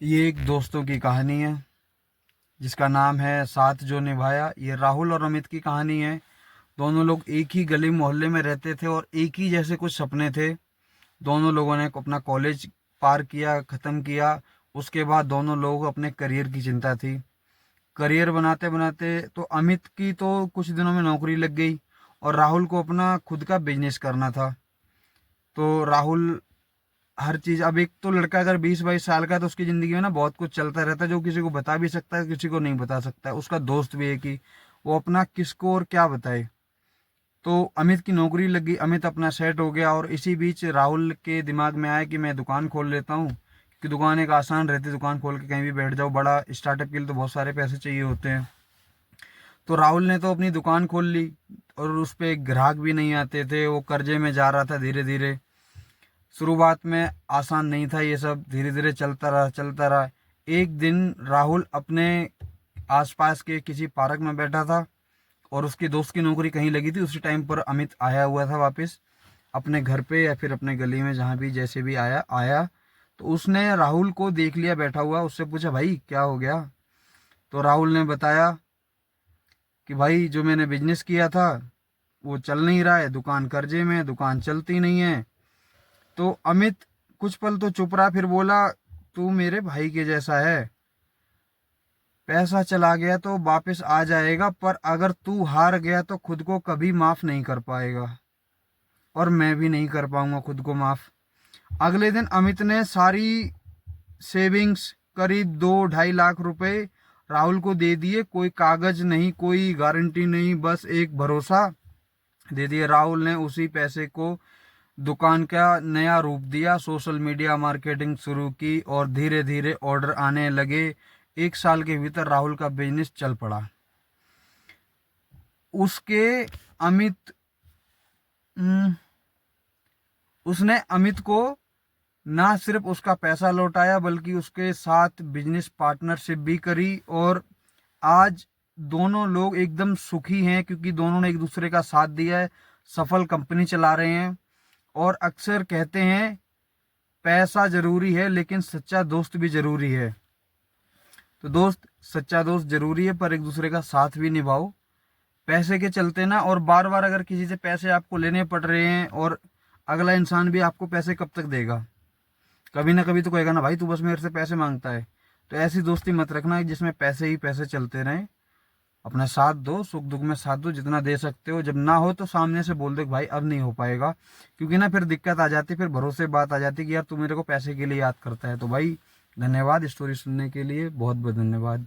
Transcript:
ये एक दोस्तों की कहानी है जिसका नाम है साथ जो निभाया। ये राहुल और अमित की कहानी है। दोनों लोग एक ही गली मोहल्ले में रहते थे और एक ही जैसे कुछ सपने थे। दोनों लोगों ने अपना कॉलेज पार किया, ख़त्म किया। उसके बाद दोनों लोग अपने करियर की चिंता थी। करियर बनाते बनाते तो अमित की तो कुछ दिनों में नौकरी लग गई और राहुल को अपना खुद का बिजनेस करना था। तो राहुल हर चीज, अब एक तो लड़का अगर 20-22 साल का है तो उसकी जिंदगी में ना बहुत कुछ चलता रहता है जो किसी को बता भी सकता है, किसी को नहीं बता सकता है। उसका दोस्त भी है कि वो अपना किसको और क्या बताए। तो अमित की नौकरी लग गई, अमित अपना सेट हो गया और इसी बीच राहुल के दिमाग में आया कि मैं दुकान खोल लेता हूँ, क्योंकि दुकान एक आसान रहती है, दुकान खोल के कहीं भी बैठ जाओ। बड़ा स्टार्टअप के लिए तो बहुत सारे पैसे चाहिए होते हैं। तो राहुल ने तो अपनी दुकान खोल ली और उस पर ग्राहक भी नहीं आते थे, वो कर्जे में जा रहा था धीरे धीरे। शुरुआत में आसान नहीं था ये सब, धीरे धीरे चलता रहा चलता रहा। एक दिन राहुल अपने आसपास के किसी पार्क में बैठा था और उसके दोस्त की नौकरी कहीं लगी थी। उसी टाइम पर अमित आया हुआ था वापस अपने घर पे या फिर अपने गली में, जहाँ भी जैसे भी आया आया। तो उसने राहुल को देख लिया बैठा हुआ, उससे पूछा भाई क्या हो गया। तो राहुल ने बताया कि भाई जो मैंने बिजनेस किया था वो चल नहीं रहा है, दुकान कर्जे में है, दुकान चलती नहीं है। तो अमित कुछ पल तो चुप रहा, फिर बोला तू मेरे भाई के जैसा है, पैसा चला गया तो वापस आ जाएगा, पर अगर तू हार गया तो खुद को कभी माफ नहीं कर पाएगा और मैं भी नहीं कर पाऊंगा खुद को माफ। अगले दिन अमित ने सारी सेविंग्स, करीब 2-2.5 लाख रुपए राहुल को दे दिए। कोई कागज नहीं, कोई गारंटी नहीं, बस एक भरोसा दे दिए। राहुल ने उसी पैसे को दुकान का नया रूप दिया, सोशल मीडिया मार्केटिंग शुरू की और धीरे धीरे ऑर्डर आने लगे। 1 साल के भीतर राहुल का बिजनेस चल पड़ा। उसके अमित हम्म, उसने अमित को ना सिर्फ उसका पैसा लौटाया बल्कि उसके साथ बिजनेस पार्टनरशिप भी करी। और आज दोनों लोग एकदम सुखी हैं क्योंकि दोनों ने एक दूसरे का साथ दिया है, सफल कंपनी चला रहे हैं। और अक्सर कहते हैं पैसा जरूरी है लेकिन सच्चा दोस्त भी जरूरी है। तो दोस्त, सच्चा दोस्त जरूरी है पर एक दूसरे का साथ भी निभाओ। पैसे के चलते ना, और बार बार अगर किसी से पैसे आपको लेने पड़ रहे हैं और अगला इंसान भी आपको पैसे कब तक देगा, कभी ना कभी तो कहेगा ना भाई तू बस मेरे से पैसे मांगता है। तो ऐसी दोस्ती मत रखना जिसमें पैसे ही पैसे चलते रहें। अपना साथ दो, सुख दुख में साथ दो जितना दे सकते हो। जब ना हो तो सामने से बोल दो कि भाई अब नहीं हो पाएगा, क्योंकि ना फिर दिक्कत आ जाती, फिर भरोसे बात आ जाती कि यार तू मेरे को पैसे के लिए याद करता है। तो भाई धन्यवाद स्टोरी सुनने के लिए, बहुत बहुत धन्यवाद।